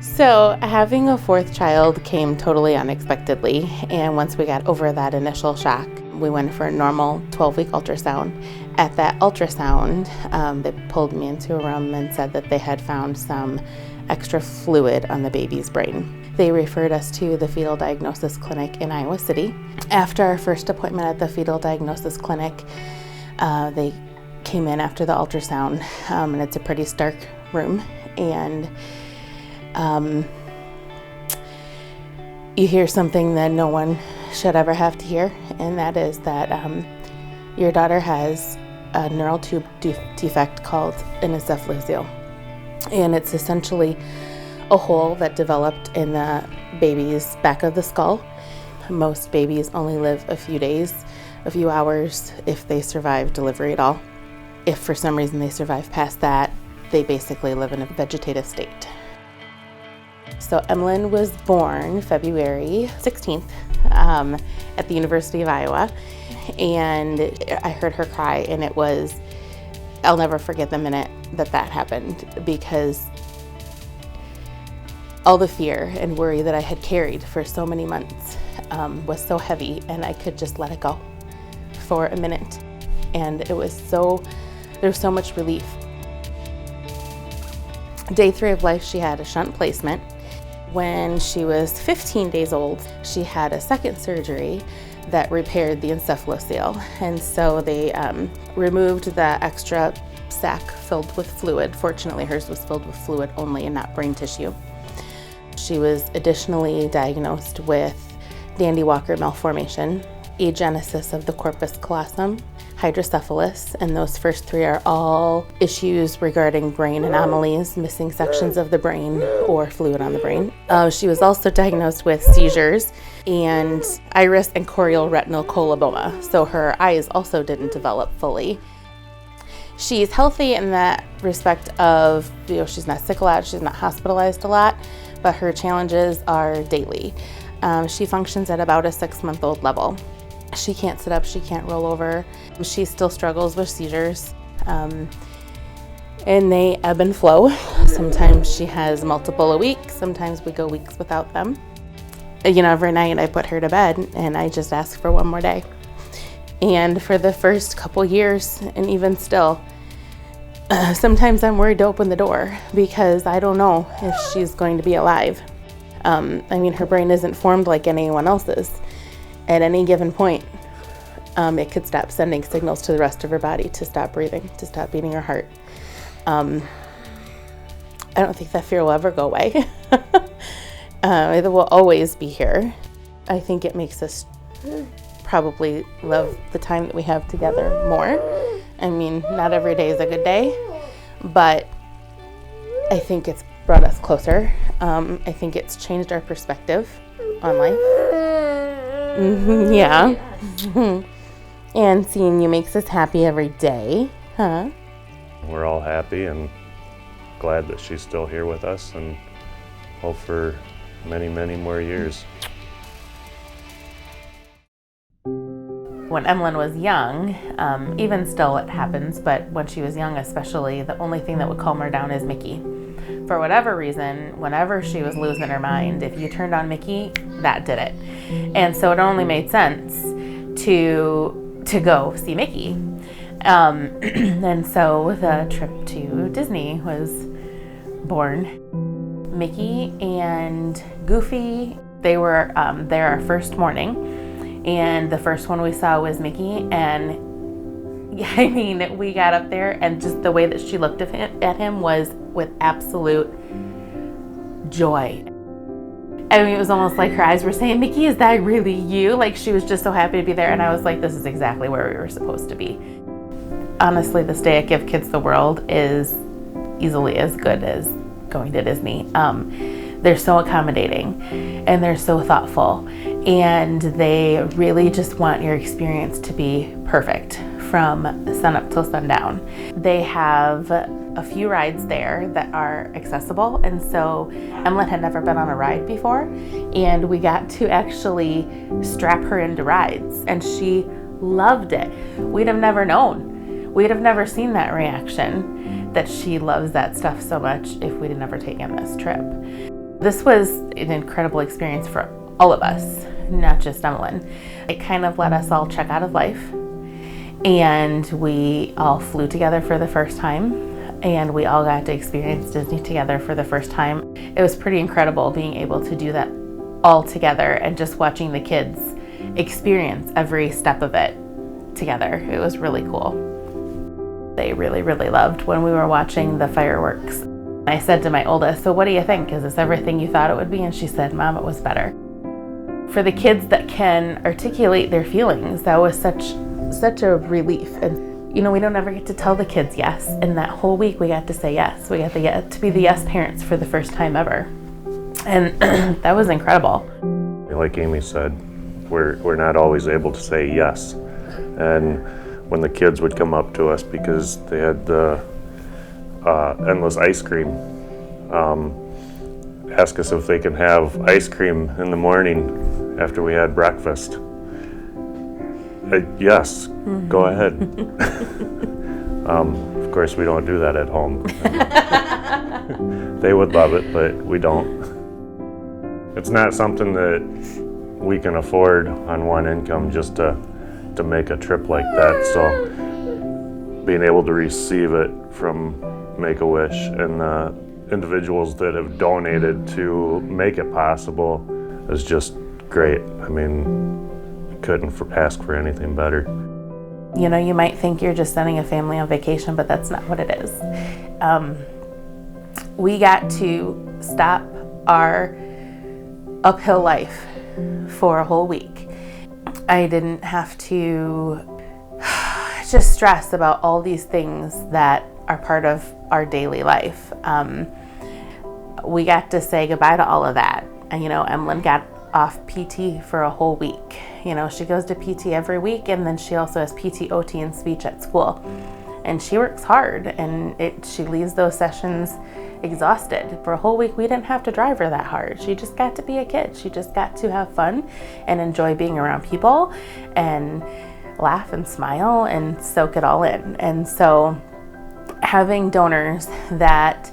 So having a fourth child came totally unexpectedly, and once we got over that initial shock, we went for a normal 12-week ultrasound. At that ultrasound, they pulled me into a room and said that they had found some extra fluid on the baby's brain. They referred us to the fetal diagnosis clinic in Iowa City. After our first appointment at the fetal diagnosis clinic, they came in after the ultrasound, and it's a pretty stark room, and you hear something that no one should ever have to hear, and that is that your daughter has a neural tube defect called an encephalocele. And it's essentially a hole that developed in the baby's back of the skull. Most babies only live a few days, a few hours, if they survive delivery at all. If for some reason they survive past that, they basically live in a vegetative state. So Emlynn was born February 16th at the University of Iowa, and I heard her cry, and I'll never forget the minute that happened, because all the fear and worry that I had carried for so many months was so heavy, and I could just let it go for a minute. And there's so much relief. Day 3 of life, she had a shunt placement. When she was 15 days old, she had a second surgery that repaired the encephalocele. And so they removed the extra sac filled with fluid. Fortunately, hers was filled with fluid only and not brain tissue. She was additionally diagnosed with Dandy-Walker malformation, agenesis of the corpus callosum, hydrocephalus, and those first 3 are all issues regarding brain anomalies, missing sections of the brain or fluid on the brain. She was also diagnosed with seizures and iris and choroidal retinal coloboma, so her eyes also didn't develop fully. She's healthy in that respect of, she's not sick a lot, she's not hospitalized a lot, but her challenges are daily. She functions at about a 6-month-old level. She can't sit up, she can't roll over. She still struggles with seizures, and they ebb and flow. Sometimes she has multiple a week, sometimes we go weeks without them. Every night I put her to bed and I just ask for one more day. And for the first couple years, and even still, sometimes I'm worried to open the door because I don't know if she's going to be alive. Her brain isn't formed like anyone else's. At any given point, it could stop sending signals to the rest of her body to stop breathing, to stop beating her heart. I don't think that fear will ever go away. It will always be here. I think it makes us probably love the time that we have together more. Not every day is a good day, but I think it's brought us closer. I think it's changed our perspective on life. Yeah. And seeing you makes us happy every day, huh? We're all happy and glad that she's still here with us, and hope for many, many more years. When Emlynn was young, even still it happens, but when she was young especially, the only thing that would calm her down is Mickey. For whatever reason, whenever she was losing her mind, if you turned on Mickey, that did it. And so it only made sense to go see Mickey. And so the trip to Disney was born. Mickey and Goofy, they were there our first morning, and the first one we saw was Mickey, and we got up there, and just the way that she looked at him was with absolute joy. It was almost like her eyes were saying, "Mickey, is that really you?" Like, she was just so happy to be there, and I was like, this is exactly where we were supposed to be. Honestly, this day at Give Kids the World is easily as good as going to Disney. They're so accommodating, and they're so thoughtful, and they really just want your experience to be perfect from sunup till sundown. They have a few rides there that are accessible, and so Emlynn had never been on a ride before, and we got to actually strap her into rides, and she loved it. We'd have never known. We'd have never seen that reaction, that she loves that stuff so much, if we'd have never taken this trip. This was an incredible experience for all of us, not just Emlynn. It kind of let us all check out of life, and we all flew together for the first time, and we all got to experience Disney together for the first time. It was pretty incredible being able to do that all together and just watching the kids experience every step of it together. It was really cool. They really, really loved when we were watching the fireworks. I said to my oldest, "So what do you think? Is this everything you thought it would be?" And she said, "Mom, it was better." For the kids that can articulate their feelings, that was such a relief. And we don't ever get to tell the kids yes. And that whole week we got to say yes. We got to get to be the yes parents for the first time ever. And that was incredible. Like Amy said, we're not always able to say yes. And when the kids would come up to us because they had the endless ice cream, ask us if they can have ice cream in the morning after we had breakfast. Yes, go ahead. Of course, we don't do that at home. They would love it, but we don't. It's not something that we can afford on one income just to make a trip like that. So being able to receive it from Make-A-Wish and the individuals that have donated to make it possible is just great. I mean, couldn't ask for anything better. You might think you're just sending a family on vacation, but that's not what it is. We got to stop our uphill life for a whole week. I didn't have to just stress about all these things that are part of our daily life. We got to say goodbye to all of that. And Emlynn got off PT for a whole week. She goes to PT every week, and then she also has PT, OT, and speech at school. And she works hard, and she leaves those sessions exhausted. For a whole week, we didn't have to drive her that hard. She just got to be a kid. She just got to have fun and enjoy being around people and laugh and smile and soak it all in. And so having donors that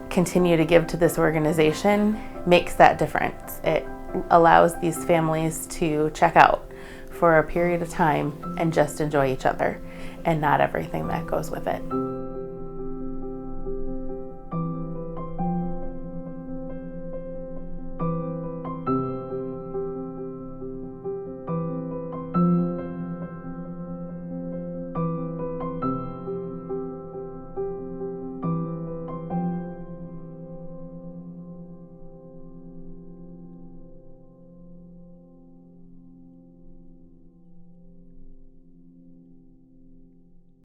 continue to give to this organization makes that difference. It allows these families to check out for a period of time and just enjoy each other and not everything that goes with it.